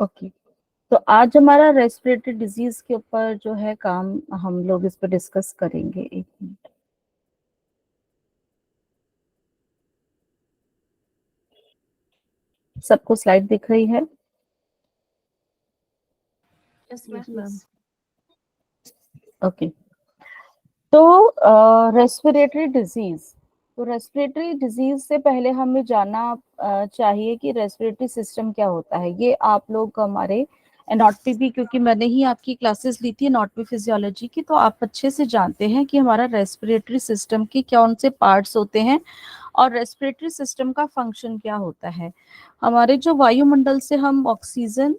Okay, तो आज हमारा रेस्पिरेटरी डिजीज के ऊपर जो है काम, हम लोग इस पर डिस्कस करेंगे। एक मिनट, सबको स्लाइड दिख रही है? Yes ma'am. ओके, तो रेस्पिरेटरी डिजीज, तो रेस्पिरेटरी डिजीज से पहले हमें जानना चाहिए कि रेस्पिरेटरी सिस्टम क्या होता है। ये आप लोग हमारे एनाटॉमी भी, क्योंकि मैंने ही आपकी क्लासेस ली थी एनाटॉमी फिजियोलॉजी की, तो आप अच्छे से जानते हैं कि हमारा रेस्पिरेटरी सिस्टम के कौन से पार्ट्स होते हैं और रेस्पिरेटरी सिस्टम का फंक्शन क्या होता है। हमारे जो वायुमंडल से हम ऑक्सीजन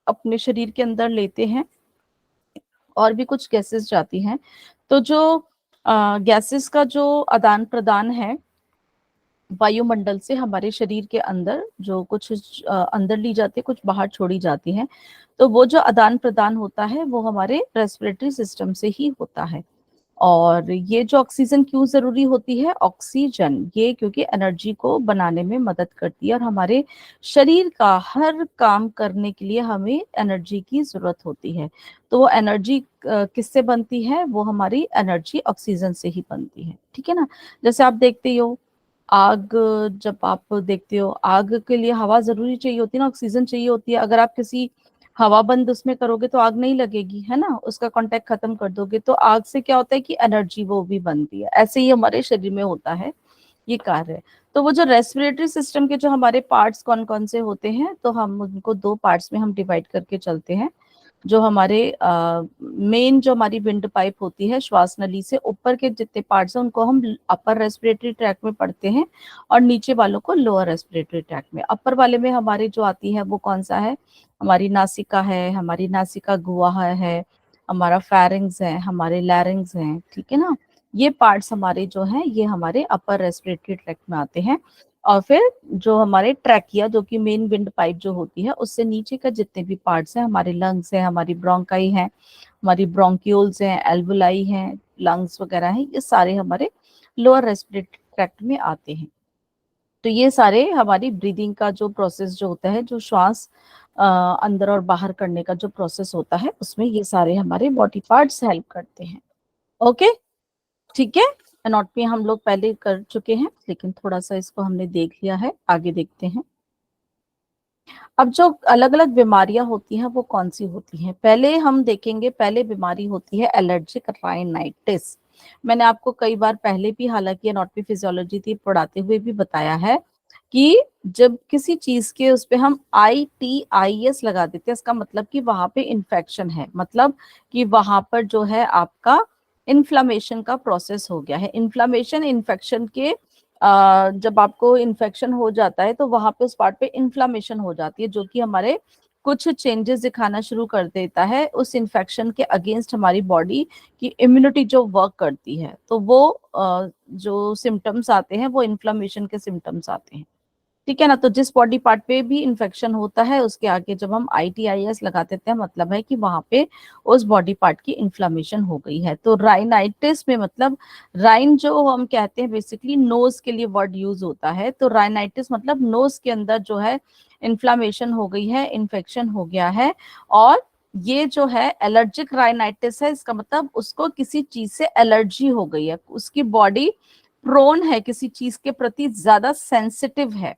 अपने शरीर के अंदर लेते हैं और भी कुछ गैसेस जाती हैं, तो जो गैसेस का जो आदान प्रदान है वायुमंडल से हमारे शरीर के अंदर, जो कुछ अंदर ली जाती है, कुछ बाहर छोड़ी जाती हैं, तो वो जो आदान प्रदान होता है वो हमारे रेस्पिरेटरी सिस्टम से ही होता है। और ये जो ऑक्सीजन क्यों जरूरी होती है, ऑक्सीजन ये क्योंकि एनर्जी को बनाने में मदद करती है और हमारे शरीर का हर काम करने के लिए हमें एनर्जी की जरूरत होती है। तो वो एनर्जी किससे बनती है? वो हमारी एनर्जी ऑक्सीजन से ही बनती है, ठीक है ना। जैसे आप देखते हो आग, जब आप देखते हो आग के लिए हवा जरूरी चाहिए होती है ना, ऑक्सीजन चाहिए होती है। अगर आप किसी हवा बंद उसमें करोगे तो आग नहीं लगेगी, है ना, उसका कांटेक्ट खत्म कर दोगे। तो आग से क्या होता है कि एनर्जी वो भी बनती है। ऐसे ही हमारे शरीर में होता है ये कार्य। तो वो जो रेस्पिरेटरी सिस्टम के जो हमारे पार्ट्स कौन कौन से होते हैं, तो हम उनको दो पार्ट्स में हम डिवाइड करके चलते हैं। जो हमारे मेन जो हमारी विंड पाइप होती है, श्वास नली से ऊपर के जितने पार्ट्स हैं उनको हम अपर रेस्पिरेटरी ट्रैक में पढ़ते हैं और नीचे वालों को लोअर रेस्पिरेटरी ट्रैक में। अपर वाले में हमारी जो आती है वो कौन सा है? हमारी नासिका है, हमारी नासिका गुहा है, हमारा फेरिंग्स है, हमारे लैरिंग्स हैं, ठीक है ना। ये पार्ट्स हमारे जो हैं ये हमारे अपर रेस्पिरेटरी ट्रैक में आते हैं। और फिर जो हमारे ट्रैकिया, जो कि मेन विंड पाइप जो होती है, उससे नीचे का जितने भी पार्ट्स हैं, हमारे लंग्स हैं, हमारी ब्रोंकाई हैं, हमारी ब्रोंक्यूल्स हैं, एल्वुलाई हैं, लंग्स वगैरह हैं, ये सारे हमारे लोअर रेस्पिरेटरी ट्रैक्ट में आते हैं। तो ये सारे हमारी ब्रीदिंग का जो प्रोसेस जो होता है, जो श्वास अंदर और बाहर करने का जो प्रोसेस होता है, उसमें ये सारे हमारे बॉडी पार्ट्स हेल्प करते हैं। ओके, ठीक है। एनाटॉमी हम लोग पहले कर चुके हैं, लेकिन थोड़ा सा इसको हमने देख लिया है, आगे देखते हैं। अब जो अलग अलग बीमारियां होती हैं वो कौन सी होती हैं, पहले हम देखेंगे। पहले बीमारी होती है एलर्जिक राइनाइटिस। मैंने आपको कई बार पहले भी, हालांकि एनाटॉमी फिजियोलॉजी थी पढ़ाते हुए भी बताया है कि जब किसी चीज के उस पे हम ITIS लगा देते हैं, इसका मतलब कि वहां पे इन्फेक्शन है, मतलब कि वहां पर जो है आपका इन्फ्लामेशन का प्रोसेस हो गया है। इन्फ्लामेशन, इन्फेक्शन के जब आपको इन्फेक्शन हो जाता है तो वहां पे उस पार्ट पे इन्फ्लामेशन हो जाती है, जो कि हमारे कुछ चेंजेस दिखाना शुरू कर देता है। उस इन्फेक्शन के अगेंस्ट हमारी बॉडी की इम्यूनिटी जो वर्क करती है, तो वो जो सिम्टम्स आते हैं वो इन्फ्लामेशन के सिम्टम्स आते हैं, ठीक है ना। तो जिस बॉडी पार्ट पे भी इन्फेक्शन होता है उसके आगे जब हम ITIS लगा देते हैं, मतलब है कि वहां पे उस बॉडी पार्ट की इन्फ्लामेशन हो गई है। तो राइनाइटिस में मतलब, राइन जो हम कहते हैं बेसिकली नोज के लिए वर्ड यूज होता है, तो राइनाइटिस मतलब नोज के अंदर जो है इन्फ्लामेशन हो गई है, इन्फेक्शन हो गया है। और ये जो है एलर्जिक राइनाइटिस है, इसका मतलब उसको किसी चीज से एलर्जी हो गई है, उसकी बॉडी प्रोन है किसी चीज के प्रति, ज्यादा सेंसिटिव है,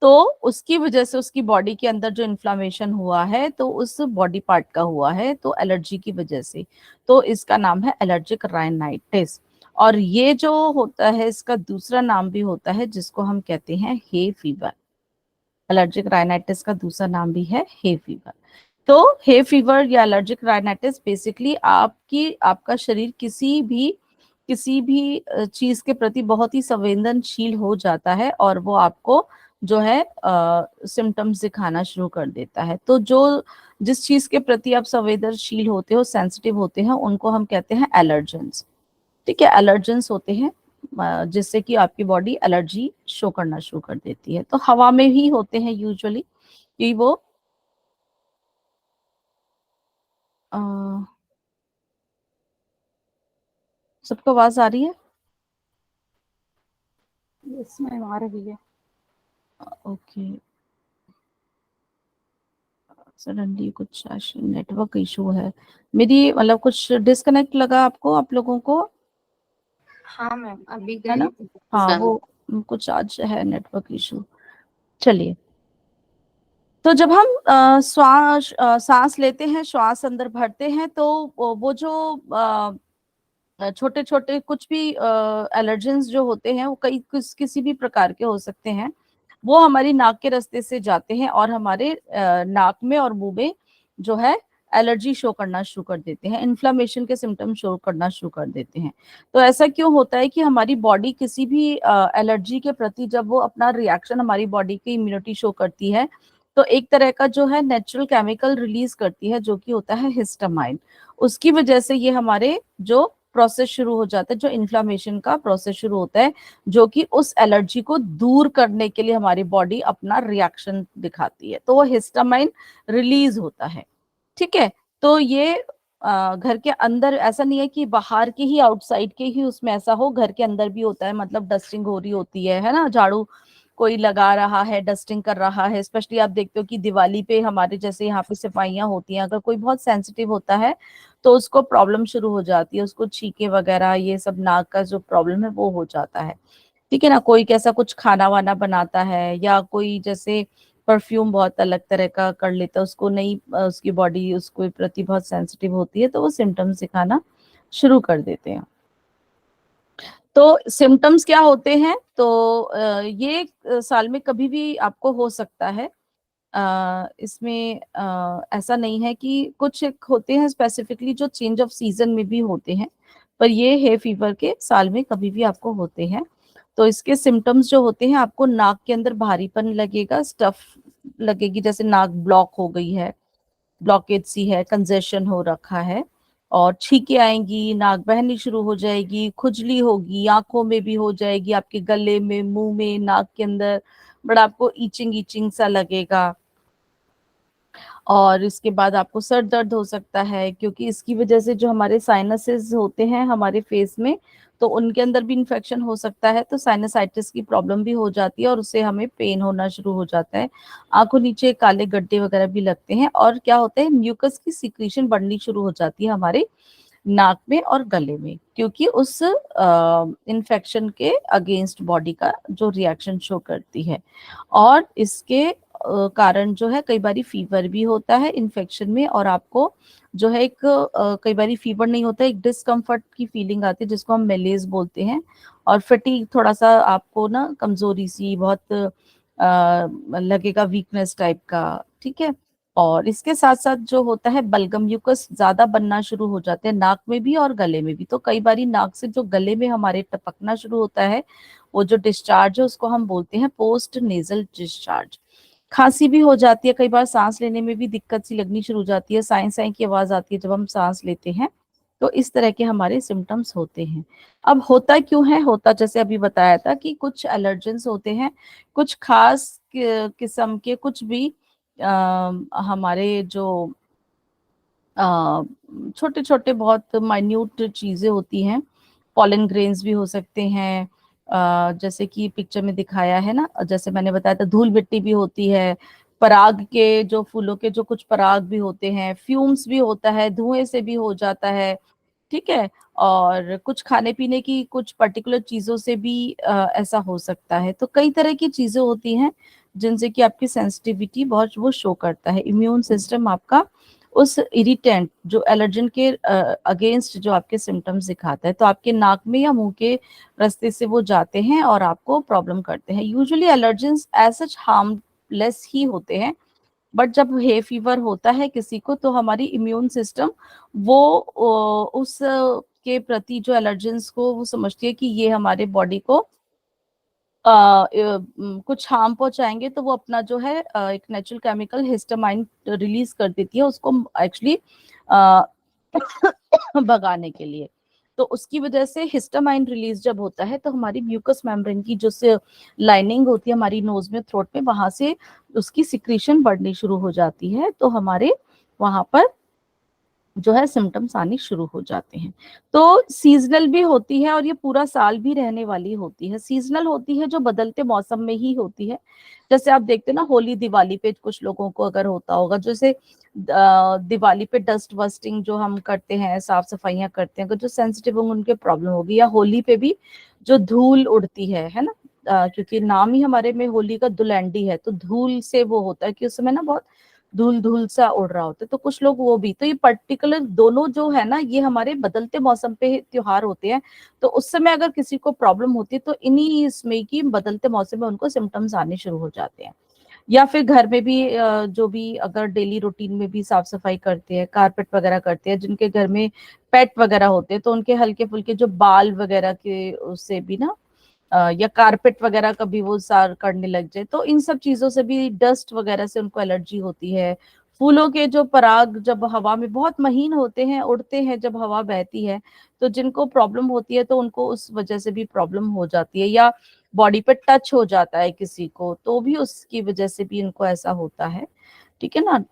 तो उसकी वजह से उसकी बॉडी के अंदर जो इन्फ्लामेशन हुआ है तो उस बॉडी पार्ट का हुआ है, तो एलर्जी की वजह से, तो इसका नाम है एलर्जिक राइनाइटिस। और ये जो होता है इसका दूसरा नाम भी होता है जिसको हम कहते हैं हे फीवर। एलर्जिक राइनाइटिस का दूसरा नाम भी है हे फीवर। तो हे फीवर या एलर्जिक राइनाइटिस बेसिकली आपका शरीर किसी भी चीज के प्रति बहुत ही संवेदनशील हो जाता है और वो आपको जो है सिम्टम्स दिखाना शुरू कर देता है। तो जो जिस चीज के प्रति आप संवेदनशील होते हो, सेंसिटिव होते हैं, उनको हम कहते हैं एलर्जेंस, ठीक है। एलर्जेंस होते हैं जिससे कि आपकी बॉडी एलर्जी शो करना शुरू कर देती है। तो हवा में ही होते हैं यूजुअली कि वो अ, सबको आवाज आ रही है? यस मैम, आ रही है। ओके, सडनली कुछ नेटवर्क इशू है मेरी, मतलब कुछ डिस्कनेक्ट लगा आपको, आप लोगों को? हाँ मैम, अभी है गई ना? थी। हाँ, वो कुछ आज है नेटवर्क इशू। चलिए, तो जब हम सांस लेते हैं, श्वास अंदर भरते हैं, तो वो जो छोटे छोटे कुछ भी एलर्जेंस जो होते हैं, वो किसी भी प्रकार के हो सकते हैं, वो हमारी नाक के रास्ते से जाते हैं और हमारे नाक में और मुंह में जो है एलर्जी शो करना शुरू कर देते हैं, इन्फ्लामेशन के सिम्टम शो करना शुरू कर देते हैं। तो ऐसा क्यों होता है कि हमारी बॉडी किसी भी एलर्जी के प्रति जब वो अपना रिएक्शन हमारी बॉडी की इम्यूनिटी शो करती है, तो एक तरह का जो है नेचुरल केमिकल रिलीज करती है, जो कि होता है हिस्टामाइन। उसकी वजह से ये हमारे जो प्रोसेस शुरू हो जाता है, जो इन्फ्लामेशन का प्रोसेस शुरू होता है, जो कि उस एलर्जी को दूर करने के लिए हमारी बॉडी अपना रिएक्शन दिखाती है, तो वो हिस्टामाइन रिलीज होता है। ठीक है, तो ये घर के अंदर ऐसा नहीं है कि बाहर के ही, आउटसाइड के ही उसमें ऐसा हो, घर के अंदर भी होता है। मतलब डस्टिंग हो रही होती है ना, झाड़ू कोई लगा रहा है, डस्टिंग कर रहा है, स्पेशली आप देखते हो कि दिवाली पे हमारे जैसे यहाँ पे सफाइयां होती हैं, अगर कोई बहुत सेंसिटिव होता है तो उसको प्रॉब्लम शुरू हो जाती है, उसको छींके वगैरह ये सब नाक का जो प्रॉब्लम है वो हो जाता है। ठीक है ना, कोई कैसा कुछ खाना वाना बनाता है, या कोई जैसे परफ्यूम बहुत अलग तरह का कर लेता है, उसको नहीं, उसकी बॉडी उसको प्रति बहुत सेंसिटिव होती है, तो वो सिम्टम्स दिखाना शुरू कर देते हैं। तो सिम्टम्स क्या होते हैं? तो ये साल में कभी भी आपको हो सकता है। इसमें ऐसा नहीं है कि कुछ एक होते हैं स्पेसिफिकली जो चेंज ऑफ सीजन में भी होते हैं, पर ये है फीवर के साल में कभी भी आपको होते हैं। तो इसके सिम्टम्स जो होते हैं, आपको नाक के अंदर भारीपन लगेगा, स्टफ लगेगी, जैसे नाक ब्लॉक हो गई है, ब्लॉकेज सी है, कंजेशन हो रखा है, और छींके आएंगी, नाक बहनी शुरू हो जाएगी, खुजली होगी, आंखों में भी हो जाएगी, आपके गले में, मुंह में, नाक के अंदर बड़ा आपको ईचिंग ईचिंग सा लगेगा। और इसके बाद आपको सर दर्द हो सकता है, क्योंकि इसकी वजह से जो हमारे साइनसेस होते हैं हमारे फेस में, तो उनके अंदर भी इन्फेक्शन हो सकता है, तो साइनसाइटिस की प्रॉब्लम भी हो जाती है, और उससे हमें पेन होना शुरू हो जाता है। आंखों नीचे काले गड्ढे वगैरह भी लगते हैं, और क्या होता है, म्यूकस की सिक्रीशन बढ़नी शुरू हो जाती है हमारे नाक में और गले में, क्योंकि उस इन्फेक्शन के अगेंस्ट बॉडी का जो रिएक्शन शो करती है। और इसके कारण जो है कई बारी फीवर भी होता है इन्फेक्शन में, और आपको जो है एक कई बारी फीवर नहीं होता, एक डिस्कम्फर्ट की फीलिंग आती है, जिसको हम मेलेज बोलते हैं, और फटीग, थोड़ा सा आपको ना कमजोरी सी बहुत लगेगा, वीकनेस टाइप का। ठीक है, और इसके साथ साथ जो होता है, बलगम म्यूकस ज्यादा बनना शुरू हो जाते हैं नाक में भी और गले में भी। तो कई बारी नाक से जो गले में हमारे टपकना शुरू होता है, वो जो डिस्चार्ज है उसको हम बोलते हैं पोस्ट नेजल डिस्चार्ज। खांसी भी हो जाती है, कई बार सांस लेने में भी दिक्कत सी लगनी शुरू हो जाती है, साई साई की आवाज आती है जब हम सांस लेते हैं। तो इस तरह के हमारे सिम्टम्स होते हैं। अब होता क्यों है? होता जैसे अभी बताया था कि कुछ एलर्जेंस होते हैं, कुछ खास किस्म के कुछ भी हमारे जो छोटे छोटे बहुत माइन्यूट चीजें होती हैं, पॉलन ग्रेन्स भी हो सकते हैं, जैसे कि पिक्चर में दिखाया है ना, जैसे मैंने बताया था, धूल मिट्टी भी होती है, पराग के जो फूलों के जो कुछ पराग भी होते हैं, फ्यूम्स भी होता है, धुएं से भी हो जाता है। ठीक है, और कुछ खाने पीने की कुछ पर्टिकुलर चीजों से भी ऐसा हो सकता है। तो कई तरह की चीजें होती हैं जिनसे कि आपकी सेंसिटिविटी बहुत वो शो करता है, इम्यून सिस्टम आपका उस इरिटेंट जो एलर्जन के अगेंस्ट जो आपके सिम्टम्स दिखाता है, तो आपके नाक में या मुंह के रास्ते से वो जाते हैं और आपको प्रॉब्लम करते हैं। Usually allergens as such harmless ही होते हैं, बट जब हे फीवर होता है किसी को, तो हमारी इम्यून सिस्टम वो उस के प्रति जो एलर्जेंस को वो समझती है कि ये हमारे बॉडी को कुछ हार्म पहुंचाएंगे, तो वो अपना जो है एक नेचुरल केमिकल हिस्टामाइन रिलीज कर देती है उसको एक्चुअली भगाने के लिए। तो उसकी वजह से हिस्टामाइन रिलीज जब होता है, तो हमारी म्यूकस मेम्ब्रेन की जो से लाइनिंग होती है हमारी नोज में, थ्रोट में, वहां से उसकी सिक्रीशन बढ़नी शुरू हो जाती है, तो हमारे वहां पर जो है सिम्टम्स आने शुरू हो जाते हैं। तो सीजनल भी होती है, और ये पूरा साल भी रहने वाली होती है। सीजनल होती है जो बदलते मौसम में ही होती है, जैसे आप देखते हैं ना, होली दिवाली पे कुछ लोगों को अगर होता होगा, जैसे दिवाली पे डस्ट बस्टिंग जो हम करते हैं, साफ सफाइयां करते हैं, अगर जो सेंसिटिव होंगे उनके प्रॉब्लम होगी। या होली पे भी जो धूल उड़ती है ना, क्योंकि नाम ही हमारे में होली का धुलैंडी है, तो धूल से वो होता है कि उस समय ना बहुत धूल धूल सा उड़ रहा होता है। तो कुछ लोग वो भी, तो ये पर्टिकुलर दोनों जो है ना, ये हमारे बदलते मौसम पे त्योहार होते हैं। तो उस समय अगर किसी को प्रॉब्लम होती है तो इन्हीं इसमें की बदलते मौसम में उनको सिम्टम्स आने शुरू हो जाते हैं। या फिर घर में भी जो भी अगर डेली रूटीन में भी साफ सफाई करते हैं, कारपेट वगैरह करते हैं, जिनके घर में पेट वगैरह होते हैं, तो उनके हल्के फुल्के जो बाल वगैरह के उससे भी ना, या कारपेट वगैरह कभी वो सार करने लग जाए, तो इन सब चीजों से भी, डस्ट वगैरह से उनको एलर्जी होती है। फूलों के जो पराग जब हवा में बहुत महीन होते हैं, उड़ते हैं जब हवा बहती है, तो जिनको प्रॉब्लम होती है तो उनको उस वजह से भी प्रॉब्लम हो जाती है। या बॉडी पे टच हो जाता है किसी को, तो भी उसकी वजह से भी इनको ऐसा होता है। ठीक है ना।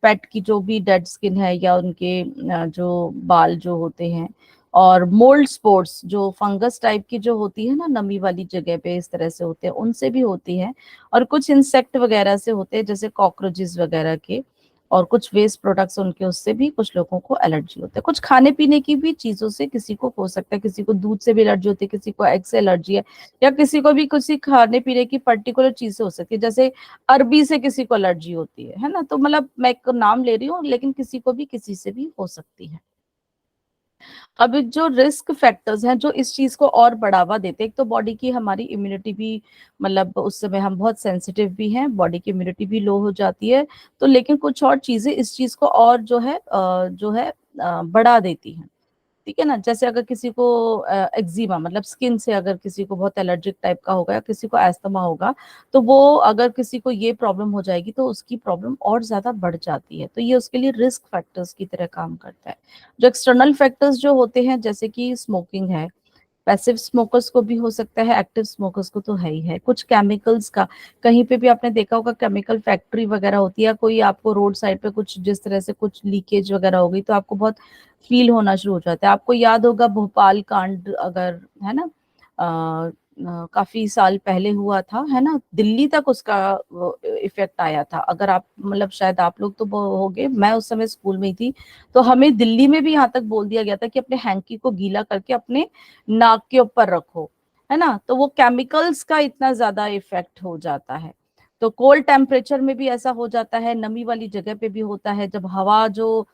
पेट की जो भी डेड स्किन है, या उनके जो बाल जो होते हैं, और मोल्ड स्पोर्ट्स जो फंगस टाइप की जो होती है ना, नमी वाली जगह पे इस तरह से होते हैं, उनसे भी होती है। और कुछ इंसेक्ट वगैरह से होते हैं, जैसे कॉकरोचेस वगैरह के, और कुछ वेस्ट प्रोडक्ट्स उनके, उससे भी कुछ लोगों को एलर्जी होता है। कुछ खाने पीने की भी चीजों से किसी को हो सकता है, किसी को दूध से भी एलर्जी होती है, किसी को एग से एलर्जी है, या किसी को भी किसी खाने पीने की पर्टिकुलर चीज से हो सकती है। जैसे अरबी से किसी को एलर्जी होती है ना, तो मतलब मैं एक नाम ले रही हूँ, लेकिन किसी को भी किसी से भी हो सकती है। अब जो रिस्क फैक्टर्स हैं जो इस चीज को और बढ़ावा देते हैं, एक तो बॉडी की हमारी इम्यूनिटी भी, मतलब उस समय हम बहुत सेंसिटिव भी हैं, बॉडी की इम्यूनिटी भी लो हो जाती है। तो लेकिन कुछ और चीजें इस चीज को और बढ़ा देती हैं। ठीक है ना। जैसे अगर किसी को एक्जिमा, मतलब स्किन से अगर किसी को बहुत एलर्जिक टाइप का होगा, या किसी को एस्थमा होगा, तो वो अगर किसी को ये प्रॉब्लम हो जाएगी तो उसकी प्रॉब्लम और ज्यादा बढ़ जाती है। तो ये उसके लिए रिस्क फैक्टर्स की तरह काम करता है। जो एक्सटर्नल फैक्टर्स जो होते हैं, जैसे कि स्मोकिंग है, पैसिव स्मोकर्स को भी हो सकता है, एक्टिव स्मोकर्स को तो है ही है। कुछ केमिकल्स का, कहीं पे भी आपने देखा होगा केमिकल फैक्ट्री वगैरह होती है, कोई आपको रोड साइड पे कुछ जिस तरह से कुछ लीकेज वगैरह हो गई, तो आपको बहुत फील होना शुरू हो जाता है। आपको याद होगा भोपाल कांड, अगर है ना, काफी साल पहले हुआ था, है ना, दिल्ली तक उसका इफेक्ट आया था। अगर आप, मतलब शायद आप लोग तो होगे, मैं उस समय स्कूल में ही थी, तो हमें दिल्ली में भी यहाँ तक बोल दिया गया था कि अपने हैंकी को गीला करके अपने नाक के ऊपर रखो, है ना। तो वो केमिकल्स का इतना ज्यादा इफेक्ट हो जाता है। तो कोल्ड टेम्परेचर में भी ऐसा हो जाता है, नमी वाली जगह पे भी होता है, जब हवा जो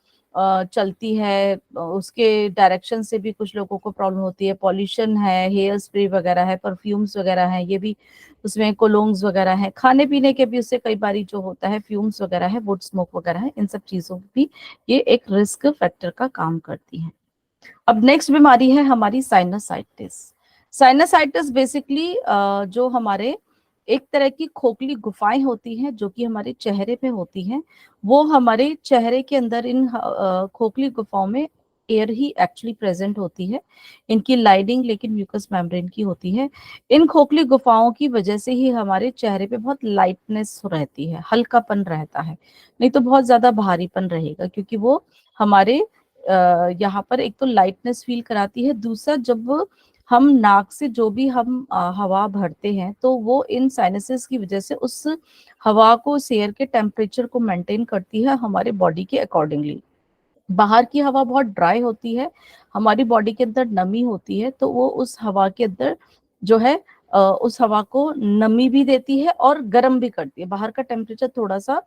चलती है उसके डायरेक्शन से भी कुछ लोगों को प्रॉब्लम होती है। पॉल्यूशन है, हेयर स्प्रे वगैरह है, परफ्यूम्स वगैरह है, ये भी उसमें कोलोन्स वगैरह है, खाने पीने के भी उससे कई बारी जो होता है फ्यूम्स वगैरह है, वुड स्मोक वगैरह है, इन सब चीजों भी ये एक रिस्क फैक्टर का काम करती है। अब नेक्स्ट बीमारी है हमारी साइनसाइटिस। साइनसाइटिस बेसिकली जो हमारे एक तरह की खोखली गुफाएं होती हैं जो कि हमारे चेहरे पे होती हैं। वो हमारे चेहरे के अंदर इन खोखली गुफाओं में एयर ही एक्चुअली प्रेजेंट होती है। इनकी लाइनिंग लेकिन म्यूकस मेम्ब्रेन की होती है। इन खोखली गुफाओं की वजह से ही हमारे चेहरे पे बहुत लाइटनेस रहती है, हल्कापन रहता है, नहीं तो बहुत ज्यादा भारीपन रहेगा, क्योंकि वो हमारे यहाँ पर एक तो लाइटनेस फील कराती है। दूसरा, जब हम नाक से जो भी हम हवा भरते हैं, तो वो इन साइनसेस की वजह से उस हवा को, उस एयर के टेम्परेचर को मेंटेन करती है हमारे बॉडी के अकॉर्डिंगली। बाहर की हवा बहुत ड्राई होती है, हमारी बॉडी के अंदर नमी होती है, तो वो उस हवा के अंदर जो है उस हवा को नमी भी देती है और गर्म भी करती है। बाहर का टेम्परेचर थोड़ा सा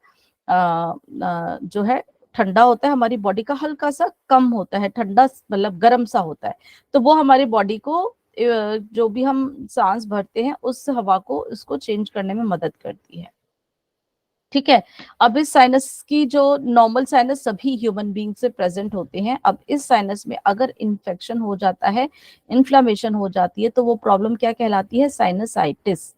जो है ठंडा होता है, हमारी बॉडी का हल्का सा कम होता है, ठंडा मतलब गर्म सा होता है। तो वो हमारी बॉडी को जो भी हम सांस भरते हैं उस हवा को, उसको चेंज करने में मदद करती है। ठीक है। अब इस साइनस की जो नॉर्मल साइनस सभी ह्यूमन बीइंग से प्रेजेंट होते हैं, अब इस साइनस में अगर इन्फेक्शन हो जाता है, इन्फ्लामेशन हो जाती है, तो वो प्रॉब्लम क्या कहलाती है? साइनसाइटिस।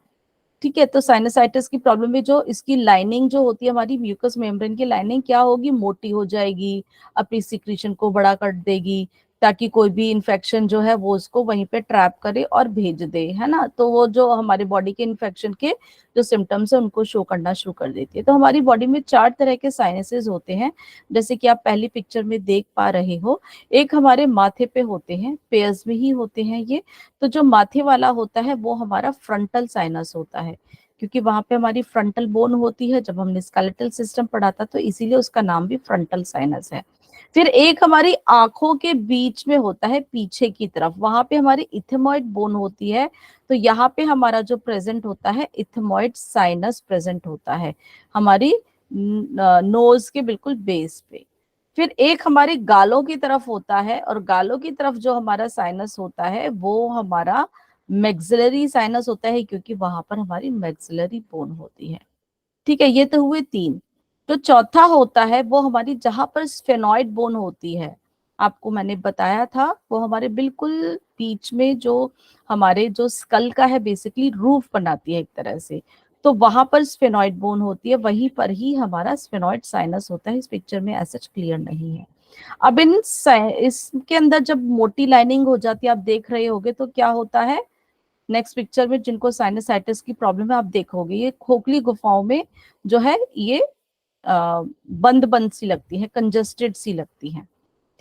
ठीक है। तो साइनसाइटिस की प्रॉब्लम में जो इसकी लाइनिंग जो होती है, हमारी म्यूकस मेम्ब्रेन की लाइनिंग क्या होगी? मोटी हो जाएगी, अपनी सिक्रीशन को बड़ा कर देगी, ताकि कोई भी इन्फेक्शन जो है वो उसको वहीं पे ट्रैप करे और भेज दे, है ना। तो वो जो हमारे बॉडी के इन्फेक्शन के जो सिम्टम्स है उनको शो करना शुरू कर देती है। तो हमारी बॉडी में 4 तरह के साइनसेस होते हैं, जैसे कि आप पहली पिक्चर में देख पा रहे हो। एक हमारे माथे पे होते हैं, पेयर्स में ही होते हैं ये। तो जो माथे वाला होता है वो हमारा फ्रंटल साइनस होता है। क्योंकि वहां पे हमारी फ्रंटल बोन होती है। जब हमने स्केलेटल सिस्टम पढ़ा था तो इसीलिए उसका नाम भी फ्रंटल साइनस है। फिर एक हमारी आंखों के बीच में होता है पीछे की तरफ, वहां पे हमारी इथेमॉइड बोन होती है। तो यहाँ पे हमारा जो प्रेजेंट होता है इथेमॉइड साइनस प्रेजेंट होता है हमारी नोज के बिल्कुल बेस पे। फिर एक हमारी गालों की तरफ होता है, और गालों की तरफ जो हमारा साइनस होता है वो हमारा मैक्सिलरी साइनस होता है, क्योंकि वहां पर हमारी मैक्सिलरी बोन होती है। ठीक है, ये तो हुए तीन। जो चौथा होता है वो हमारी जहां पर स्फेनॉइड बोन होती है, आपको मैंने बताया था, वो हमारे बिल्कुल बीच में जो हमारे जो स्कल का है बेसिकली रूफ बनाती है एक तरह से। तो वहां पर स्फेनॉइड बोन होती है, वहीं पर ही हमारा स्फेनॉइड साइनस होता है। इस पिक्चर में ऐसा क्लियर नहीं है। अब इसके अंदर जब मोटी लाइनिंग हो जाती है, आप देख रहे होगे, तो क्या होता है नेक्स्ट पिक्चर में, जिनको साइनसाइटिस की प्रॉब्लम है आप देखोगे ये खोखली गुफाओं में जो है ये बंद बंद सी लगती है, कंजस्टेड सी लगती है।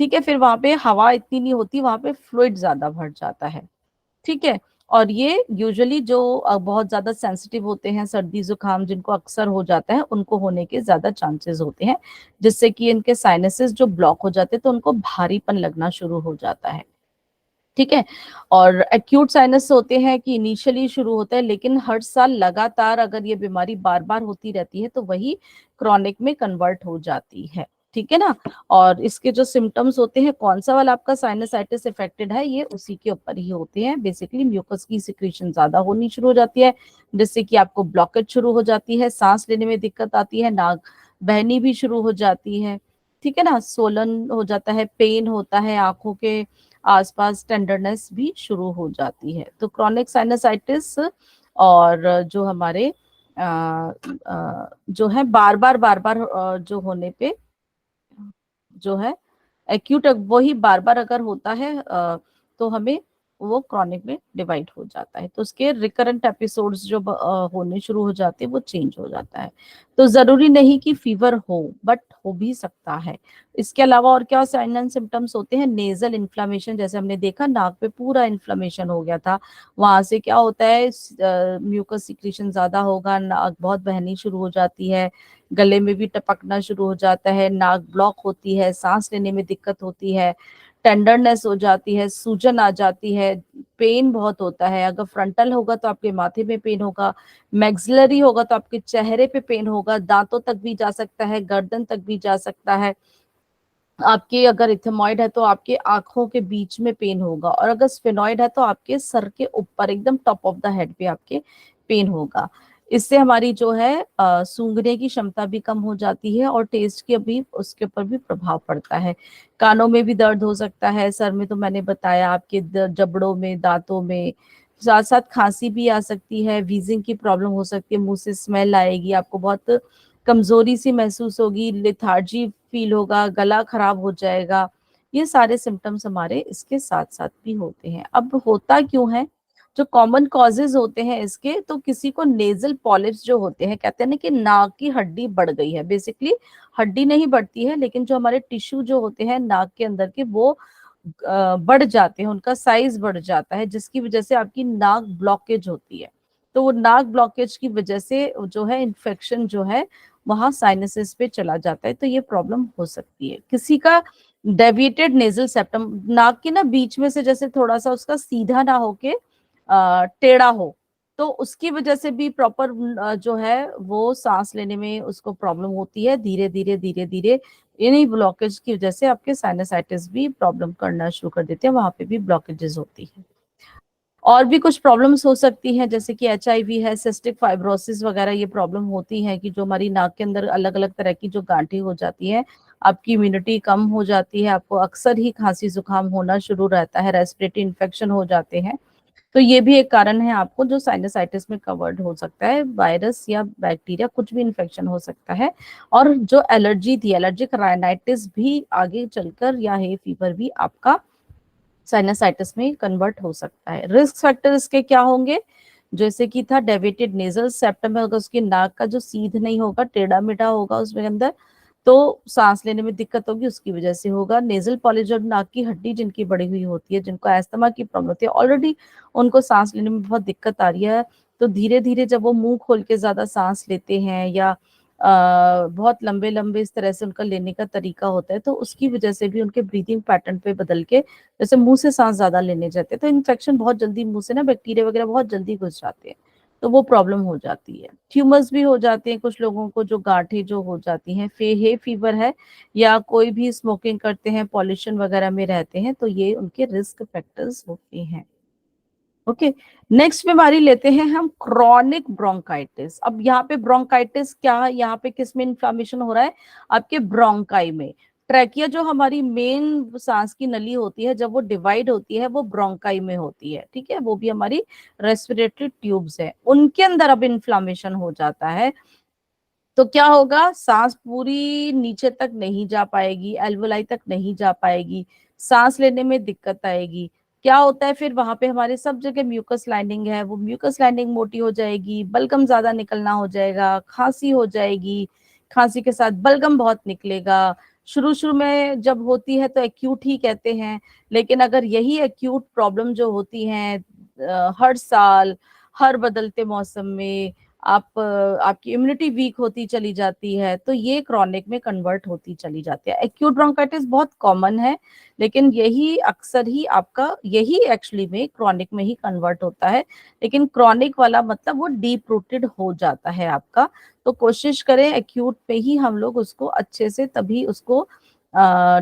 ठीक है, फिर वहां पे हवा इतनी नहीं होती, वहां पे फ्लूइड ज्यादा भर जाता है। ठीक है, और ये यूजुअली जो बहुत ज्यादा सेंसिटिव होते हैं, सर्दी जुकाम जिनको अक्सर हो जाता है, उनको होने के ज्यादा चांसेस होते हैं, जिससे कि इनके साइनसेस जो ब्लॉक हो जाते हैं तो उनको भारीपन लगना शुरू हो जाता है। ठीक है, और एक्यूट साइनस होते हैं कि इनिशियली शुरू होता है, लेकिन हर साल लगातार अगर ये बीमारी बार बार होती रहती है तो वही क्रॉनिक में कन्वर्ट हो जाती है। ठीक है ना। और इसके जो सिम्टम्स होते हैं, कौन सा वाला आपका साइनसाइटिस इफेक्टेड है, ये उसी के ऊपर ही होते हैं। बेसिकली म्यूकस की सिक्रीशन ज्यादा होनी शुरू हो जाती है, जिससे कि आपको ब्लॉकेज शुरू हो जाती है, सांस लेने में दिक्कत आती है, नाक बहनी भी शुरू हो जाती है। ठीक है ना, सोलन हो जाता है, पेन होता है, आंखों के आसपास टेंडरनेस भी शुरू हो जाती है। तो क्रॉनिक साइनसाइटिस और जो हमारे जो है बार बार जो होने पे जो है एक्यूट, वही बार बार अगर होता है तो हमें वो क्रॉनिक में डिवाइड हो जाता है। तो उसके रिकरेंट एपिसोड्स जो होने शुरू हो जाते हैं वो चेंज हो जाता है। तो जरूरी नहीं कि फीवर हो, बट हो भी सकता है। इसके अलावा और क्या साइन एंड सिम्टम्स होते हैं, नेजल इन्फ्लामेशन, जैसे हमने देखा नाक पे पूरा इन्फ्लामेशन हो गया था, वहां से क्या होता है म्यूकस सिक्रीशन ज्यादा होगा, नाक बहुत बहनी शुरू हो जाती है, गले में भी टपकना शुरू हो जाता है, नाक ब्लॉक होती है, सांस लेने में दिक्कत होती है, टेंडरनेस हो जाती है, सूजन आ जाती है, पेन बहुत होता है। अगर फ्रंटल होगा तो आपके माथे में पेन होगा, मैक्सिलरी होगा तो आपके चेहरे पे पेन होगा, दांतों तक भी जा सकता है, गर्दन तक भी जा सकता है। आपके अगर इथेमॉइड है तो आपके आंखों के बीच में पेन होगा, और अगर स्फेनॉइड है तो आपके सर के ऊपर एकदम टॉप ऑफ द हेड पे आपके पेन होगा। इससे हमारी जो है सूंघने की क्षमता भी कम हो जाती है, और टेस्ट के भी उसके ऊपर भी प्रभाव पड़ता है। कानों में भी दर्द हो सकता है, सर में तो मैंने बताया, आपके जबड़ों में, दांतों में, साथ साथ खांसी भी आ सकती है, वीजिंग की प्रॉब्लम हो सकती है, मुंह से स्मेल आएगी, आपको बहुत कमजोरी सी महसूस होगी, लेथार्जी फील होगा, गला खराब हो जाएगा। ये सारे सिम्टम्स हमारे इसके साथ साथ भी होते हैं। अब होता क्यों है, जो कॉमन कॉजेज होते हैं इसके, तो किसी को नेजल पॉलिप्स जो होते हैं, कहते हैं ना कि नाक की हड्डी बढ़ गई है, बेसिकली हड्डी नहीं बढ़ती है, लेकिन जो हमारे टिश्यू जो होते हैं नाक के अंदर के, वो बढ़ जाते हैं, उनका साइज बढ़ जाता है, जिसकी वजह से आपकी नाक ब्लॉकेज होती है। तो वो नाक ब्लॉकेज की वजह से जो है इन्फेक्शन जो है वहां साइनसेस पे चला जाता है, तो ये प्रॉब्लम हो सकती है। किसी का डेविएटेड नेजल सेप्टम, नाक के ना बीच में से जैसे थोड़ा सा उसका सीधा ना होके टेढ़ा हो, तो उसकी वजह से भी प्रॉपर जो है वो सांस लेने में उसको प्रॉब्लम होती है। धीरे धीरे धीरे धीरे इन्हीं ब्लॉकेज की वजह से आपके साइनसाइटिस भी प्रॉब्लम करना शुरू कर देते हैं, वहां पे भी ब्लॉकेजेस होती है। और भी कुछ प्रॉब्लम्स हो सकती हैं, जैसे कि एचआईवी है, सिस्टिक फाइब्रोसिस वगैरह, ये प्रॉब्लम होती है कि जो हमारी नाक के अंदर अलग अलग तरह की जो गांठें हो जाती है, आपकी इम्यूनिटी कम हो जाती है, आपको अक्सर ही खांसी जुकाम होना शुरू रहता है, रेस्पिरेटरी इन्फेक्शन हो जाते हैं। तो ये भी एक कारण है आपको जो साइनसाइटिस में कवर्ड हो सकता है, वायरस या बैक्टीरिया कुछ भी इन्फेक्शन हो सकता है। और जो एलर्जी थी, एलर्जिक राइनाइटिस भी आगे चलकर, या हे फीवर भी आपका साइनसाइटिस में कन्वर्ट हो सकता है। रिस्क फैक्टर इसके क्या होंगे, जैसे कि था डेविएटेड नेजल सेप्टम है, अगर उसकी नाक का जो सीध नहीं होगा, टेढ़ा मेढ़ा होगा उसमें अंदर, तो सांस लेने में दिक्कत होगी, उसकी वजह से होगा। नेजल पॉलिप, जो नाक की हड्डी जिनकी बड़ी हुई होती है, जिनको अस्थमा की प्रॉब्लम होती है, ऑलरेडी उनको सांस लेने में बहुत दिक्कत आ रही है, तो धीरे धीरे जब वो मुंह खोल के ज्यादा सांस लेते हैं या बहुत लंबे लंबे इस तरह से उनका लेने का तरीका होता है, तो उसकी वजह से भी उनके ब्रीदिंग पैटर्न पे बदल के जैसे मुंह से सांस ज्यादा लेने जाते हैं तो इन्फेक्शन बहुत जल्दी मुंह से ना बैक्टीरिया वगैरह बहुत जल्दी घुस जाते हैं, तो वो प्रॉब्लम हो जाती है। ट्यूमर्स भी हो जाते हैं कुछ लोगों को, जो गांठें जो हो जाती हैं, हे फीवर है या कोई भी स्मोकिंग करते हैं, पॉल्यूशन वगैरह में रहते हैं, तो ये उनके रिस्क फैक्टर्स होते हैं। ओके, नेक्स्ट बीमारी लेते हैं हम क्रॉनिक ब्रोंकाइटिस। अब यहाँ पे ब्रोंकाइटिस क्या है, यहाँ पे किस में इन्फ्लामेशन हो रहा है, आपके ब्रोंकाई में। ट्रैकिया जो हमारी मेन सांस की नली होती है, जब वो डिवाइड होती है वो ब्रोंकाई में होती है, ठीक है, वो भी हमारी रेस्पिरेटरी ट्यूब्स है, उनके अंदर अब इन्फ्लामेशन हो जाता है तो क्या होगा, सांस पूरी नीचे तक नहीं जा पाएगी, एल्वोलाई तक नहीं जा पाएगी, सांस लेने में दिक्कत आएगी। क्या होता है फिर वहां पे हमारे सब जगह म्यूकस लाइनिंग है, वो म्यूकस लाइनिंग मोटी हो जाएगी, बलगम ज्यादा निकलना हो जाएगा, खांसी हो जाएगी, खांसी के साथ बलगम बहुत निकलेगा। शुरू शुरू में जब होती है तो एक्यूट ही कहते हैं, लेकिन अगर यही एक्यूट प्रॉब्लम जो होती है हर साल हर बदलते मौसम में आपकी इम्यूनिटी वीक होती चली जाती है, तो ये क्रॉनिक में कन्वर्ट होती चली जाती है। एक्यूट ब्रोंकाइटिस बहुत कॉमन है, लेकिन यही अक्सर ही आपका यही एक्चुअली में क्रॉनिक में ही कन्वर्ट होता है, लेकिन क्रॉनिक वाला मतलब वो डीप रूटेड हो जाता है आपका। तो कोशिश करें एक्यूट पे ही हम लोग उसको अच्छे से, तभी उसको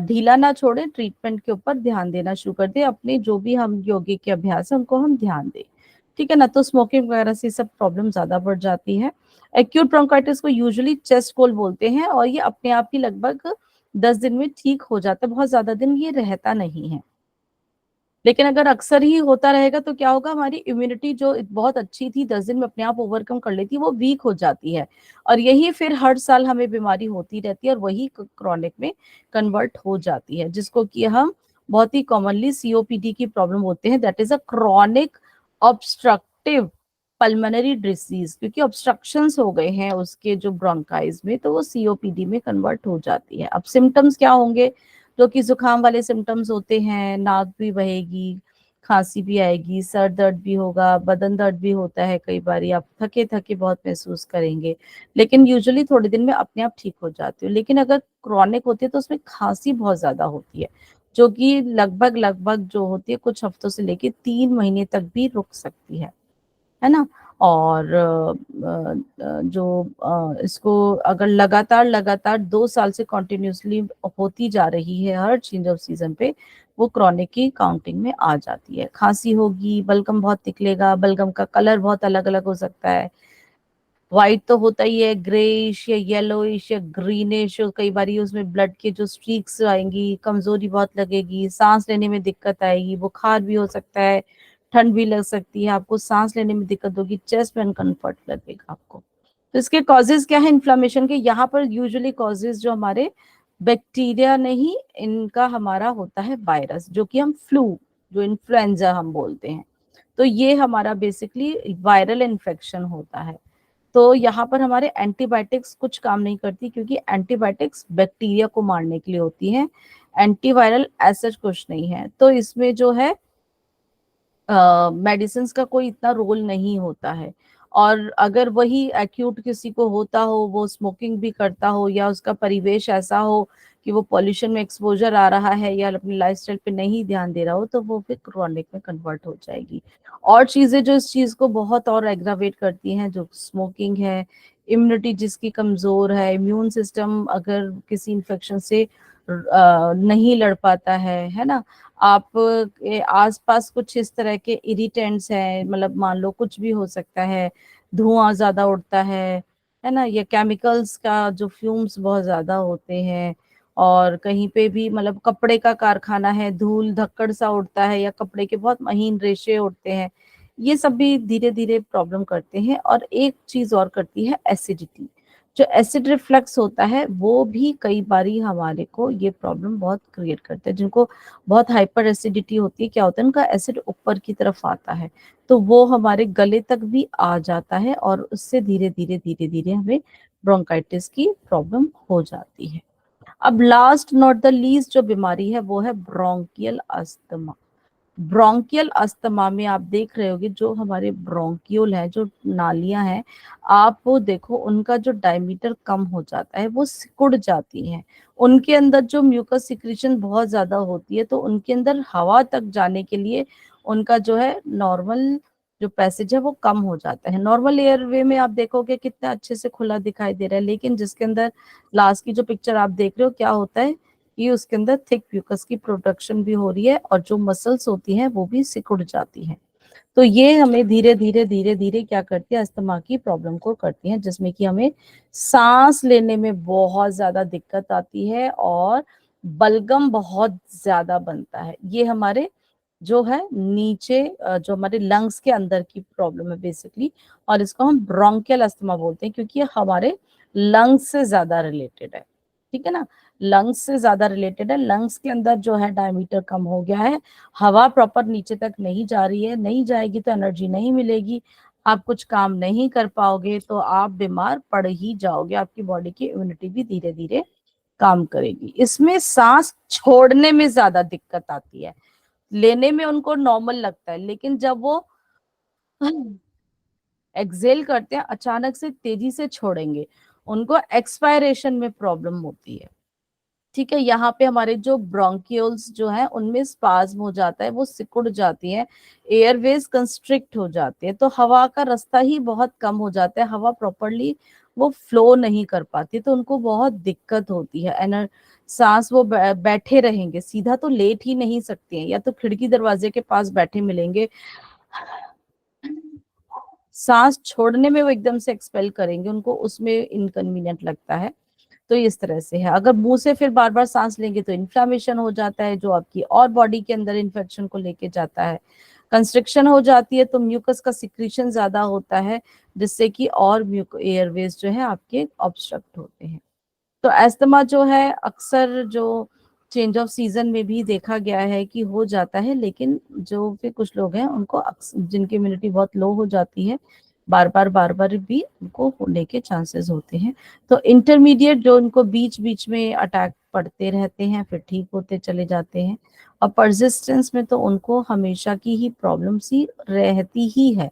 ढीला ना छोड़े, ट्रीटमेंट के ऊपर ध्यान देना शुरू कर दे, अपने जो भी हम यौगिक के अभ्यास है उनको हम ध्यान दें, ठीक है ना। तो स्मोकिंग वगैरह से सब प्रॉब्लम ज्यादा बढ़ जाती है। एक्यूट ब्रोंकाइटिस को यूजुअली चेस्ट कोल्ड बोलते हैं और ये अपने आप ही लगभग 10 दिन में ठीक हो जाता है, बहुत ज्यादा दिन ये रहता नहीं है। लेकिन अगर अक्सर ही होता रहेगा तो क्या होगा, हमारी इम्यूनिटी जो बहुत अच्छी थी 10 दिन में अपने आप ओवरकम कर लेती है, वो वीक हो जाती है, और यही फिर हर साल हमें बीमारी होती रहती है और वही क्रॉनिक में कन्वर्ट हो जाती है, जिसको कि हम बहुत ही कॉमनली सीओपीडी की प्रॉब्लम होते हैं, that is a chronic obstructive pulmonary disease, क्योंकि ऑब्स्ट्रक्शंस हो गए हैं उसके जो ब्रोंकाइज में, तो वो सीओपीडी में कन्वर्ट हो जाती है। अब सिम्टम्स क्या होंगे, जो कि जुकाम वाले सिम्टम्स होते हैं, नाक भी बहेगी, खांसी भी आएगी, सर दर्द भी होगा, बदन दर्द भी होता है, कई बार आप थके थके बहुत महसूस करेंगे, लेकिन यूजुअली थोड़े दिन में अपने आप ठीक हो जाते हो। लेकिन अगर क्रॉनिक होती है तो उसमें खांसी बहुत ज्यादा होती है, जो कि लगभग लगभग जो होती है कुछ हफ्तों से लेके 3 महीने तक भी रुक सकती है ना। और जो इसको अगर लगातार लगातार 2 साल से कॉन्टिन्यूसली होती जा रही है हर चेंज ऑफ सीजन पे, वो क्रॉनिक की काउंटिंग में आ जाती है। खांसी होगी, बलगम बहुत निकलेगा, बलगम का कलर बहुत अलग अलग हो सकता है, व्हाइट तो होता ही है, ग्रेइश या येलोइश या ग्रीनिश, कई बार उसमें ब्लड के जो स्ट्रीक्स आएंगी, कमजोरी बहुत लगेगी, सांस लेने में दिक्कत आएगी, बुखार भी हो सकता है, ठंड भी लग सकती है, आपको सांस लेने में दिक्कत होगी, चेस्ट में अनकंफर्ट लगेगा आपको। तो इसके कॉजेज क्या है इन्फ्लामेशन के, यहाँ पर यूजुअली कॉजेज जो हमारे बैक्टीरिया नहीं, इनका हमारा होता है वायरस, जो कि हम फ्लू, जो इन्फ्लुएंजा हम बोलते हैं, तो ये हमारा बेसिकली वायरल इन्फेक्शन होता है। तो यहाँ पर हमारे एंटीबायोटिक्स कुछ काम नहीं करती, क्योंकि एंटीबायोटिक्स बैक्टीरिया को मारने के लिए होती हैं, एंटीवायरल ऐसा कुछ नहीं है। तो इसमें जो है मेडिसिन का कोई इतना रोल नहीं होता है। और अगर वही एक्यूट किसी को होता हो, वो स्मोकिंग भी करता हो या उसका परिवेश ऐसा हो कि वो पॉल्यूशन में एक्सपोजर आ रहा है या अपनी लाइफस्टाइल पे नहीं ध्यान दे रहा हो, तो वो फिर क्रॉनिक में कन्वर्ट हो जाएगी। और चीजें जो इस चीज को बहुत और एग्रावेट करती हैं, जो स्मोकिंग है, इम्यूनिटी जिसकी कमजोर है, इम्यून सिस्टम अगर किसी इन्फेक्शन से नहीं लड़ पाता है ना, आप के आसपास कुछ इस तरह के इरिटेंट्स हैं, मतलब मान लो कुछ भी हो सकता है, धुआं ज्यादा उड़ता है ना, या केमिकल्स का जो फ्यूम्स बहुत ज्यादा होते हैं, और कहीं पे भी मतलब कपड़े का कारखाना है, धूल धक्कड़ सा उड़ता है या कपड़े के बहुत महीन रेशे उड़ते हैं, ये सब भी धीरे धीरे प्रॉब्लम करते हैं। और एक चीज और करती है एसिडिटी, जो एसिड रिफ्लक्स होता है वो भी कई बारी हमारे को ये प्रॉब्लम बहुत क्रिएट करता है। जिनको बहुत हाइपर एसिडिटी होती है, क्या होता है, उनका एसिड ऊपर की तरफ आता है, तो वो हमारे गले तक भी आ जाता है, और उससे धीरे धीरे धीरे धीरे हमें ब्रोंकाइटिस की प्रॉब्लम हो जाती है। अब लास्ट नॉट द लीस्ट जो बीमारी है वो है ब्रोंकियल अस्थमा। ब्रोंकियल अस्थमा में आप देख रहे होगे जो हमारे ब्रोंकियोल है, जो नालियां हैं, आप वो देखो उनका जो डायमीटर कम हो जाता है, वो सिकुड़ जाती हैं। उनके अंदर जो म्यूकस सिक्रीशन बहुत ज्यादा होती है, तो उनके अंदर हवा तक जाने के लिए उनका जो है नॉर्मल जो पैसेज है वो कम हो जाता है। नॉर्मल एयरवे में आप देखोगे कितना अच्छे से खुला दिखाई दे रहा है, लेकिन जिसके अंदर लास्ट की जो पिक्चर आप देख रहे हो, क्या होता है कि उसके अंदर थिक म्यूकस की प्रोडक्शन भी हो रही है और जो मसल्स होती हैं वो भी सिकुड़ जाती हैं। तो ये हमें धीरे धीरे धीरे धीरे क्या करती है, अस्थमा की प्रॉब्लम को करती है, जिसमें कि हमें सांस लेने में बहुत ज्यादा दिक्कत आती है और बलगम बहुत ज्यादा बनता है। ये हमारे जो है नीचे जो हमारे लंग्स के अंदर की प्रॉब्लम है बेसिकली, और इसको हम ब्रोंकियल अस्थमा बोलते हैं क्योंकि ये हमारे लंग्स से ज्यादा रिलेटेड है। ठीक है ना, लंग्स से ज्यादा रिलेटेड है। लंग्स के अंदर जो है डायमीटर कम हो गया है, हवा प्रॉपर नीचे तक नहीं जा रही है, नहीं जाएगी तो एनर्जी नहीं मिलेगी, आप कुछ काम नहीं कर पाओगे, तो आप बीमार पड़ ही जाओगे, आपकी बॉडी की इम्यूनिटी भी धीरे धीरे काम करेगी। इसमें सांस छोड़ने में ज्यादा दिक्कत आती है, लेने में उनको नॉर्मल लगता है, लेकिन जब वो एक्सेल करते हैं अचानक से तेजी से छोड़ेंगे, उनको एक्सपायरेशन में प्रॉब्लम होती है। ठीक है, यहाँ पे हमारे जो ब्रोंकियोल्स जो है उनमें स्पाज्म हो जाता है, वो सिकुड़ जाती है, एयरवेज कंस्ट्रिक्ट हो जाते हैं, तो हवा का रास्ता ही बहुत कम हो जाता है, हवा प्रॉपरली वो फ्लो नहीं कर पाती, तो उनको बहुत दिक्कत होती है। एनर सांस वो बैठे रहेंगे, सीधा तो लेट ही नहीं सकते हैं, या तो खिड़की दरवाजे के पास बैठे मिलेंगे, सांस छोड़ने में वो एकदम से एक्सपेल करेंगे, उनको उसमें इनकन्वीनियंट लगता है। तो इस तरह से है, अगर मुंह से फिर बार बार सांस लेंगे तो इन्फ्लामेशन हो जाता है, जो आपकी और बॉडी के अंदर इन्फेक्शन को लेके जाता है। कंस्ट्रिक्शन हो जाती है तो म्यूकस का सिक्रीशन ज्यादा होता है, जिससे कि और एयरवेज जो है आपके ऑब्स्ट्रक्ट होते हैं। तो अस्थमा जो है अक्सर जो चेंज ऑफ सीजन में भी देखा गया है कि हो जाता है, लेकिन जो फिर कुछ लोग हैं उनको जिनकी इम्यूनिटी बहुत लो हो जाती है, बार बार भी उनको होने के चांसेस होते हैं। तो इंटरमीडिएट जो उनको बीच बीच में अटैक पड़ते रहते हैं, फिर ठीक होते चले जाते हैं, और परसिस्टेंस में तो उनको हमेशा की ही प्रॉब्लम सी रहती ही है,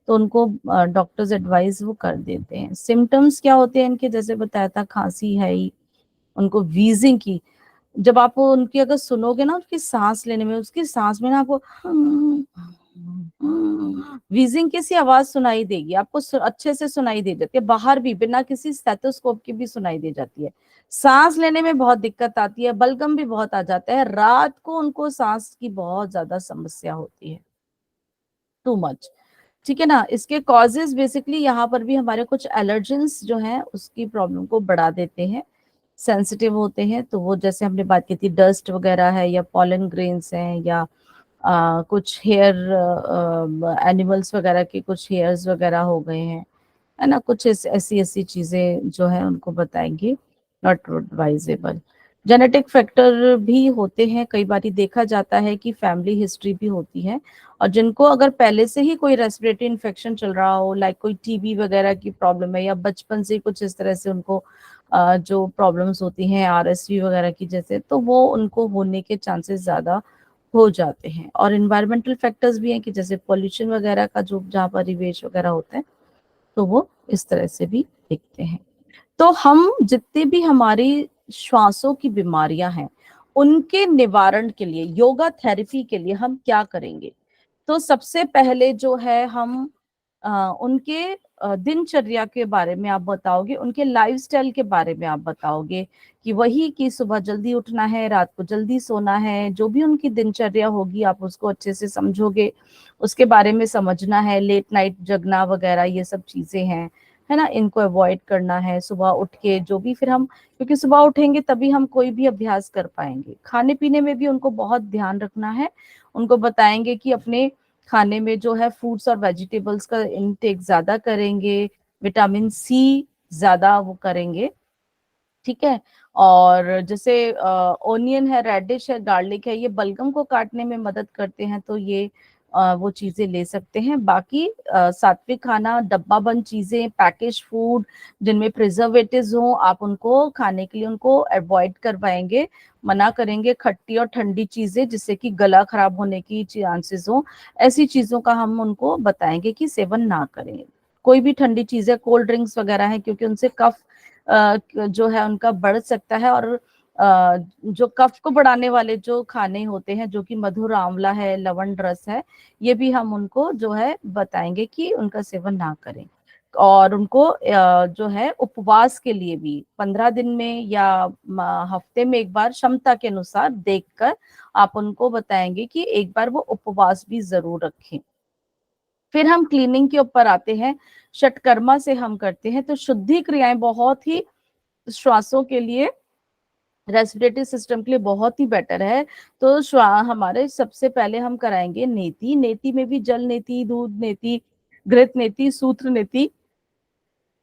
तो उनको डॉक्टर्स एडवाइस वो कर देते हैं। सिम्टम्स क्या होते हैं इनके, जैसे बताया था, खांसी है ही, उनको वीजिंग की, जब आप उनकी अगर सुनोगे ना, उसकी सांस लेने में, उसकी सांस में ना आपको वीजिंग की सी आवाज सुनाई देगी, आपको अच्छे से सुनाई दे जाती है, बाहर भी बिना किसी स्टेथोस्कोप के भी सुनाई दे जाती है। सांस लेने में बहुत दिक्कत आती है, बलगम भी बहुत आ जाता है, रात को उनको सांस की बहुत ज्यादा समस्या होती है, टू मच। ठीक है ना, इसके कॉजेज बेसिकली यहाँ पर भी हमारे कुछ एलर्जेंस जो हैं उसकी प्रॉब्लम को बढ़ा देते हैं, सेंसिटिव होते हैं, तो वो जैसे हमने बात की थी, डस्ट वगैरह है, या पॉलन ग्रेन्स हैं, या कुछ हेयर एनिमल्स वगैरह के कुछ हेयर्स वगैरह हो गए हैं, है ना, कुछ ऐसी ऐसी चीजें जो है उनको बताएंगे नॉट एडवाइजेबल। जेनेटिक फैक्टर भी होते हैं, कई बार देखा जाता है कि फैमिली हिस्ट्री भी होती है, और जिनको अगर पहले से ही कोई रेस्पिरेटरी इन्फेक्शन चल रहा हो, लाइक कोई टीबी वगैरह की प्रॉब्लम है, या बचपन से कुछ इस तरह से उनको जो प्रॉब्लम्स होती हैं आरएसवी वगैरह की जैसे, तो वो उनको होने के चांसेस ज्यादा हो जाते हैं। और इन्वायरमेंटल फैक्टर्स भी हैं कि जैसे पॉल्यूशन वगैरह का जो जहाँ परिवेश वगैरह होता है, तो वो इस तरह से भी दिखते हैं। तो हम जितने भी हमारी श्वासों की बीमारियां हैं, उनके निवारण के लिए, योगा थेरेपी के लिए हम क्या करेंगे? तो सबसे पहले जो है हम उनके दिनचर्या के बारे में आप बताओगे, उनके लाइफस्टाइल के बारे में आप बताओगे, कि वही कि सुबह जल्दी उठना है, रात को जल्दी सोना है, जो भी उनकी दिनचर्या होगी आप उसको अच्छे से समझोगे, उसके बारे में समझना है, लेट नाइट जगना वगैरह ये सब चीजें हैं, है ना, इनको अवॉइड करना है। सुबह उठ के जो भी फिर हम, क्योंकि सुबह उठेंगे तभी हम कोई भी अभ्यास कर पाएंगे। खाने पीने में भी उनको बहुत ध्यान रखना है, उनको बताएंगे कि अपने खाने में जो है फ्रूट्स और वेजिटेबल्स का इनटेक ज्यादा करेंगे, विटामिन सी ज्यादा वो करेंगे। ठीक है, और जैसे ओनियन है, रेडिश है, गार्लिक है, ये बलगम को काटने में मदद करते हैं, तो ये वो चीजें ले सकते हैं। बाकी सात्विक खाना, डब्बा बंद चीजें, पैकेज फूड जिनमें प्रिजर्वेटिव्स हो, आप उनको खाने के लिए उनको अवॉइड करवाएंगे, मना करेंगे। खट्टी और ठंडी चीजें जिससे कि गला खराब होने की चांसेस हो, ऐसी चीजों का हम उनको बताएंगे कि सेवन ना करें। कोई भी ठंडी चीजें, कोल्ड ड्रिंक्स वगैरह है, क्योंकि उनसे कफ जो है उनका बढ़ सकता है। और जो कफ को बढ़ाने वाले जो खाने होते हैं, जो कि मधुर आंवला है, लवंड रस है, ये भी हम उनको जो है बताएंगे कि उनका सेवन ना करें। और उनको जो है उपवास के लिए भी 15 दिन में या हफ्ते में एक बार क्षमता के अनुसार देखकर आप उनको बताएंगे कि एक बार वो उपवास भी जरूर रखें। फिर हम क्लीनिंग के ऊपर आते हैं, षटकर्मा से हम करते हैं। तो शुद्धि क्रियाएं बहुत ही श्वासों के लिए, रेस्पिरेटरी सिस्टम के लिए बहुत ही बेटर है। तो हमारे सबसे पहले हम कराएंगे नेति। नेति में भी जल नेति, दूध नेति, घृत नेति, सूत्र नेति,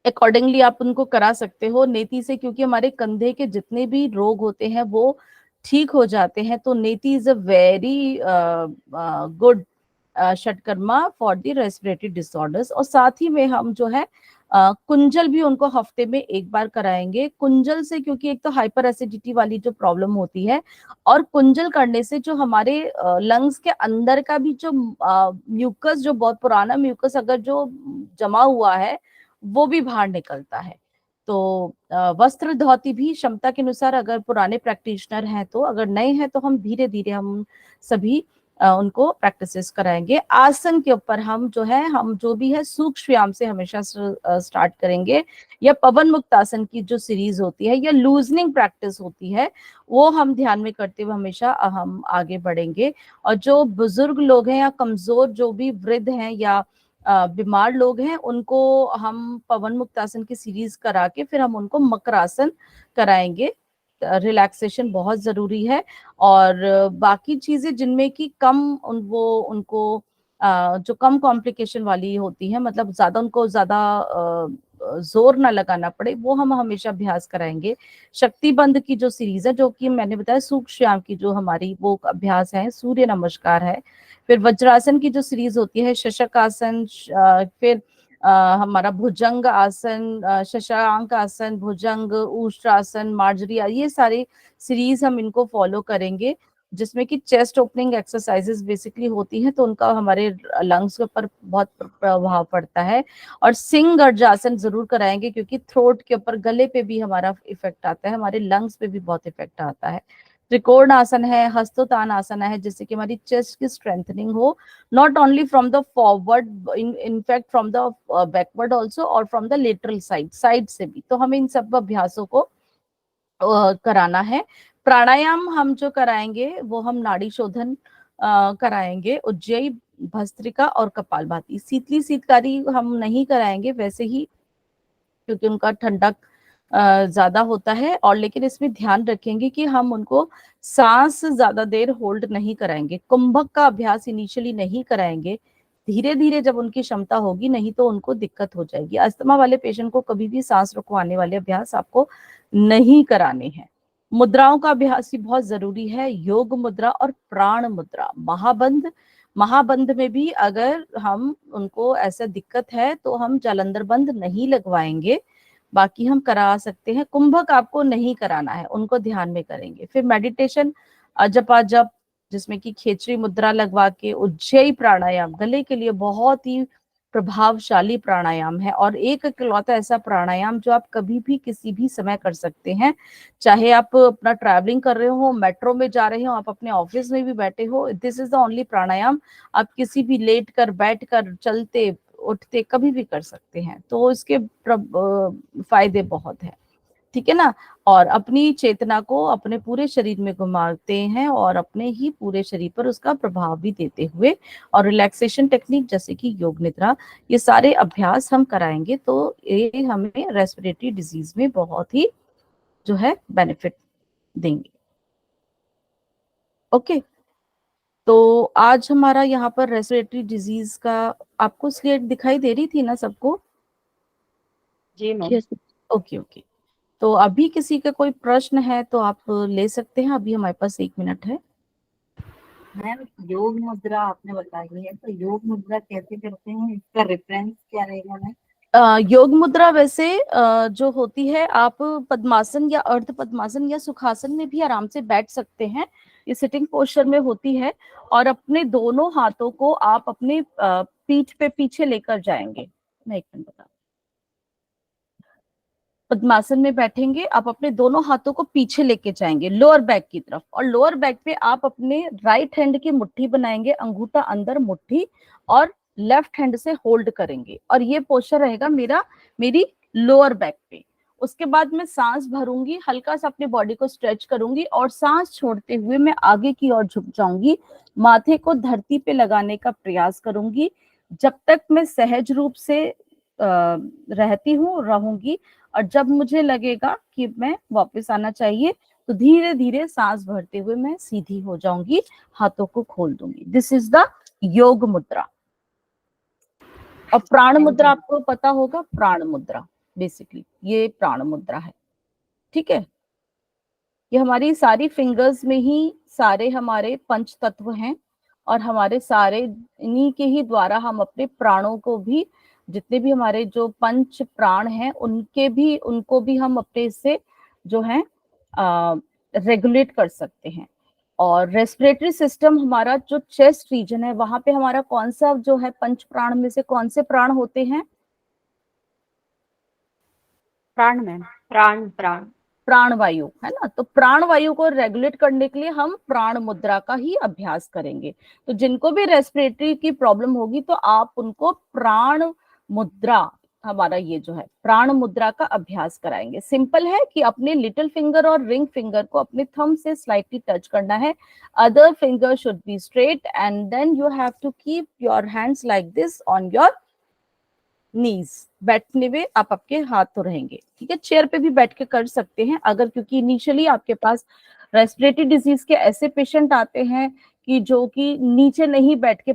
अकॉर्डिंगली आप उनको करा सकते हो। नेति से क्योंकि हमारे कंधे के जितने भी रोग होते हैं वो ठीक हो जाते हैं, तो नेति is a very good षटकर्मा for the respiratory disorders. और साथ ही में हम जो है कुंजल भी उनको हफ्ते में एक बार कराएंगे। कुंजल से क्योंकि एक तो हाइपर एसिडिटी वाली जो प्रॉब्लम होती है, और कुंजल करने से जो हमारे लंग्स के अंदर का भी जो म्यूकस, जो बहुत पुराना म्यूकस अगर जो जमा हुआ है, वो भी बाहर निकलता है। तो वस्त्र धोती भी क्षमता के अनुसार, अगर पुराने प्रैक्टिशनर हैं तो, अगर नए हैं तो हम धीरे धीरे हम सभी उनको प्रैक्टिसेस कराएंगे। आसन के ऊपर हम जो है, हम जो भी है सूक्ष्म व्यायाम से हमेशा स्टार्ट करेंगे, या पवन मुक्त आसन की जो सीरीज होती है या लूजनिंग प्रैक्टिस होती है, वो हम ध्यान में करते हुए हमेशा हम आगे बढ़ेंगे। और जो बुजुर्ग लोग हैं या कमजोर जो भी वृद्ध हैं या बीमार लोग हैं, उनको हम पवन मुक्त आसन की सीरीज करा के फिर हम उनको मकरासन कराएंगे। रिलैक्सेशन बहुत जरूरी है। और बाकी चीजें जिनमें कि कम वो उनको जो कम कॉम्प्लिकेशन वाली होती है, मतलब ज्यादा उनको ज्यादा जोर ना लगाना पड़े, वो हम हमेशा अभ्यास कराएंगे। शक्तिबंध की जो सीरीज है, जो कि मैंने बताया सूक्ष्म व्यायाम की जो हमारी वो अभ्यास है, सूर्य नमस्कार है। फिर वज्रासन की जो सीरीज होती है, शशक आसन, फिर हमारा भुजंग आसन, शशांक आसन, भुजंग, उष्ट्रासन, मार्जरी, ये सारे सीरीज हम इनको फॉलो करेंगे, जिसमें कि चेस्ट ओपनिंग एक्सरसाइजेस बेसिकली होती हैं, तो उनका हमारे लंग्स के ऊपर बहुत प्रभाव पड़ता है। और सिंह गर्जासन जरूर कराएंगे, क्योंकि थ्रोट के ऊपर, गले पे भी हमारा इफेक्ट आता है, हमारे लंग्स पे भी बहुत इफेक्ट आता है। त्रिकोण आसन है, हस्तोत्तान आसन है, जिससे कि हमारी चेस्ट की स्ट्रेंथनिंग हो, not only from the forward, in fact from the backward also, और फ्रॉम द लेटरल साइड से भी। तो हमें इन सब अभ्यासों को कराना है। प्राणायाम हम जो कराएंगे वो हम नाड़ी शोधन कराएंगे, उज्जयी, भस्त्रिका और कपालभाति। शीतली शीतकारी हम नहीं कराएंगे वैसे ही, क्योंकि उनका ठंडक ज्यादा होता है। और लेकिन इसमें ध्यान रखेंगे कि हम उनको सांस ज्यादा देर होल्ड नहीं कराएंगे। कुंभक का अभ्यास इनिशियली नहीं कराएंगे, धीरे धीरे जब उनकी क्षमता होगी, नहीं तो उनको दिक्कत हो जाएगी। अस्थमा वाले पेशेंट को कभी भी सांस रुकवाने वाले अभ्यास आपको नहीं कराने हैं। मुद्राओं का अभ्यास ही बहुत जरूरी है, योग मुद्रा और प्राण मुद्रा। महाबंध, महाबंध में भी अगर हम उनको ऐसा दिक्कत है तो हम जालंधर बंद नहीं लगवाएंगे, बाकी हम करा सकते हैं। कुंभक आपको नहीं कराना है, उनको ध्यान में करेंगे। फिर मेडिटेशन, जपा जप, जिसमें कि खेचरी मुद्रा लगवा के, उज्जयी प्राणायाम गले के लिए बहुत ही प्रभावशाली प्राणायाम है, और एक इकलौता ऐसा प्राणायाम जो आप कभी भी किसी भी समय कर सकते हैं। चाहे आप अपना ट्रैवलिंग कर रहे हो, मेट्रो में जा रहे हो, आप अपने ऑफिस में भी बैठे हो, दिस इज द ओनली प्राणायाम। आप किसी भी लेट कर, बैठ कर, चलते उठते कभी भी कर सकते हैं, तो इसके फायदे बहुत है। ठीक है ना। और अपनी चेतना को अपने पूरे शरीर में घुमाते हैं, और अपने ही पूरे शरीर पर उसका प्रभाव भी देते हुए, और रिलैक्सेशन टेक्निक जैसे कि योग निद्रा, ये सारे अभ्यास हम कराएंगे, तो ये हमें रेस्पिरेटरी डिजीज में बहुत ही जो है बेनिफिट देंगे। ओके। तो आज हमारा यहाँ पर रेस्पिरेटरी डिजीज का, आपको स्लेट दिखाई दे रही थी ना सबको? जी मैम। यस। Okay okay. तो अभी किसी का कोई प्रश्न है तो आप ले सकते हैं, अभी हमारे पास 1 मिनट है। मैम योग मुद्रा आपने बताई है, तो योग मुद्रा कैसे करते हैं, इसका रेफरेंस क्या रहेगा मैम? योग मुद्रा वैसे जो होती है, आप पद्मासन या अर्ध पद्मासन या सुखासन में भी आराम से बैठ सकते हैं। ये सिटिंग पोस्चर में होती है, और अपने दोनों हाथों को आप अपने पीठ पे पीछे लेकर जाएंगे। मैं एक मिनट बता, पद्मासन में बैठेंगे, आप अपने दोनों हाथों को पीछे लेके जाएंगे लोअर बैक की तरफ, और लोअर बैक पे आप अपने राइट हैंड की मुट्ठी बनाएंगे, अंगूठा अंदर मुट्ठी, और लेफ्ट हैंड से होल्ड करेंगे, और ये पोस्चर रहेगा मेरी लोअर बैक पे। उसके बाद मैं सांस भरूंगी, हल्का सा अपनी बॉडी को स्ट्रेच करूंगी, और सांस छोड़ते हुए मैं आगे की ओर झुक जाऊंगी, माथे को धरती पे लगाने का प्रयास करूंगी, जब तक मैं सहज रूप से रहूंगी। और जब मुझे लगेगा कि मैं वापस आना चाहिए, तो धीरे धीरे सांस भरते हुए मैं सीधी हो जाऊंगी, हाथों को खोल दूंगी। दिस इज द योग मुद्रा। और प्राण मुद्रा आपको पता होगा, प्राण मुद्रा बेसिकली ये प्राण मुद्रा है, ठीक है। ये हमारी सारी फिंगर्स में ही सारे हमारे पंच तत्व हैं, और हमारे सारे इन्हीं के ही द्वारा हम अपने प्राणों को भी, जितने भी हमारे जो पंच प्राण हैं, उनको भी हम अपने से जो है रेगुलेट कर सकते हैं। और रेस्पिरेटरी सिस्टम, हमारा जो चेस्ट रीजन है, वहां पे हमारा कौन सा जो है पंच प्राण में से कौन से प्राण होते हैं? प्राण मैम, प्राण प्राण प्राण वायु, है ना। तो प्राण वायु को रेगुलेट करने के लिए हम प्राण मुद्रा का ही अभ्यास करेंगे। तो जिनको भी रेस्पिरेटरी की प्रॉब्लम होगी, तो आप उनको प्राण मुद्रा, हमारा ये जो है प्राण मुद्रा का अभ्यास कराएंगे। सिंपल है कि अपने लिटिल फिंगर और रिंग फिंगर को अपने थंब से स्लाइटली टच करना है, other finger should be straight, and then you have to keep your hands like this on your knees. बैठने में आप आपके हाथ तो रहेंगे, ठीक है। चेयर पे भी बैठ के कर सकते हैं अगर, क्योंकि इनिशियली आपके पास रेस्पिरेटरी डिजीज के ऐसे पेशेंट आते हैं कि जो कि नीचे नहीं बैठ के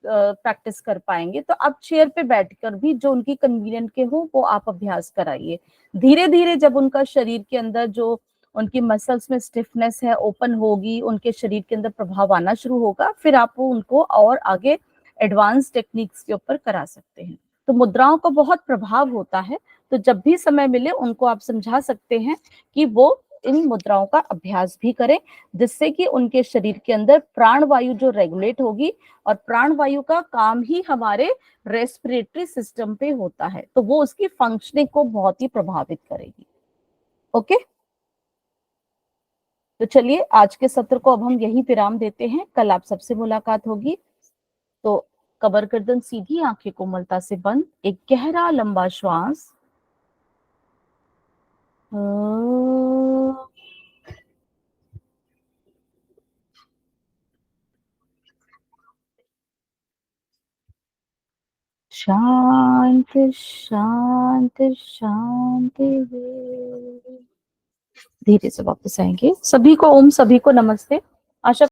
प्रैक्टिस कर पाएंगे, तो आप चेयर पे बैठकर भी जो उनकी कन्वीनियंट के हो वो आप अभ्यास कराइए। धीरे धीरे जब उनका शरीर के अंदर जो उनकी मसल्स में स्टिफनेस है ओपन होगी, उनके शरीर के अंदर प्रभाव आना शुरू होगा, फिर आप उनको और आगे एडवांस टेक्निक्स के ऊपर करा सकते हैं। तो मुद्राओं का बहुत प्रभाव होता है, तो जब भी समय मिले उनको आप समझा सकते हैं कि वो इन मुद्राओं का अभ्यास भी करें, जिससे कि उनके शरीर के अंदर प्राण वायु जो रेगुलेट होगी, और प्राण वायु का काम ही हमारे रेस्पिरेटरी सिस्टम पे होता है, तो वो उसकी फंक्शनिंग को बहुत ही प्रभावित करेगी। ओके, तो चलिए आज के सत्र को अब हम यही विराम देते हैं। कल आप सबसे मुलाकात होगी। तो कबर गर्दन सीधी, आंखें कोमलता से बंद, एक गहरा लंबा श्वास, शांत शांत शांति। धीरे से वापस आएंगे। सभी को ओम, सभी को नमस्ते। आशा